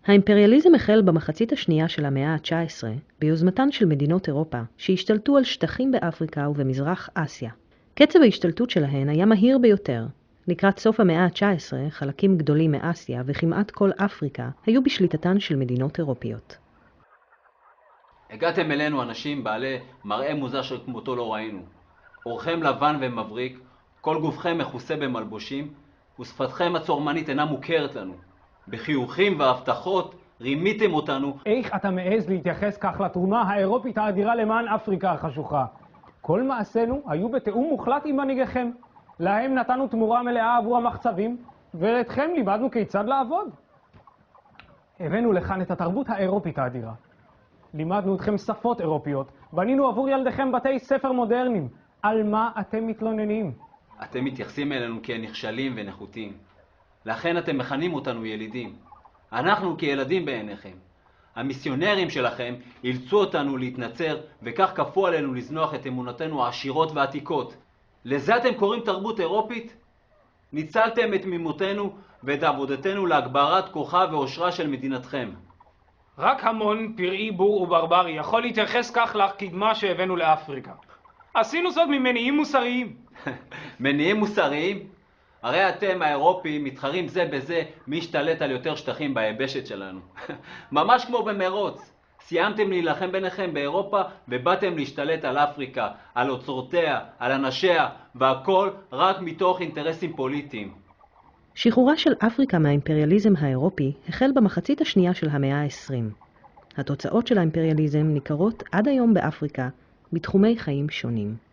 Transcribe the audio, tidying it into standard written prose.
האימפריאליזם החל במחצית השנייה של המאה ה-19 ביוזמתן של מדינות אירופה שהשתלטו על שטחים באפריקה ובמזרח אסיה. קצב ההשתלטות שלהן היה מהיר ביותר. לקראת סוף המאה ה-19 חלקים גדולים מאסיה וכמעט כל אפריקה היו בשליטתן של מדינות אירופיות. הגעתם אלינו אנשים בעלי מראה מוזר שכמותו לא ראינו. אורכם לבן ומבריק, כל גופכם מכוסה במלבושים, ושפתכם הצורמנית אינה מוכרת לנו. בחיוכים והבטחות רימיתם אותנו. איך אתה מעז להתייחס כך לתרומה האירופית האדירה למען אפריקה החשוכה? כל מעשינו היו בתיאום מוחלט עם מנהיגיכם. להם נתנו תמורה מלאה עבור המחצבים, ואתכם לימדנו כיצד לעבוד. הבאנו לכאן את התרבות האירופית האדירה. לימדנו אתכם שפות אירופיות, בנינו עבור ילדיכם בתי ספר מודרניים. על מה אתם מתלוננים? אתם מתייחסים אלינו כנכשלים ונחותים. לכן אתם מכנים אותנו ילידים. אנחנו כילדים בעיניכם. המיסיונרים שלכם אילצו אותנו להתנצר, וכך כפו עלינו לזנוח את אמונתנו העשירות ועתיקות. לזה אתם קוראים תרבות אירופית? ניצלתם את תמימותנו ואת עבודתנו להגברת כוחה ואושרה של מדינתכם. רק המון פראי בור וברברי יכול להתייחס כך לקדמה שהבאנו לאפריקה. עשינו זאת ממניעים מוסריים. מניעים מוסריים? הרי אתם האירופים מתחרים זה בזה מי השתלט על יותר שטחים ביבשת שלנו. ממש כמו במרוץ. סיימתם להילחם ביניכם באירופה ובאתם להשתלט על אפריקה, על אוצרותיה, על אנשיה, והכל רק מתוך אינטרסים פוליטיים. שחרורה של אפריקה מהאימפריאליזם האירופי החל במחצית השנייה של המאה ה-20. התוצאות של האימפריאליזם ניכרות עד היום באפריקה בתחומי חיים שונים.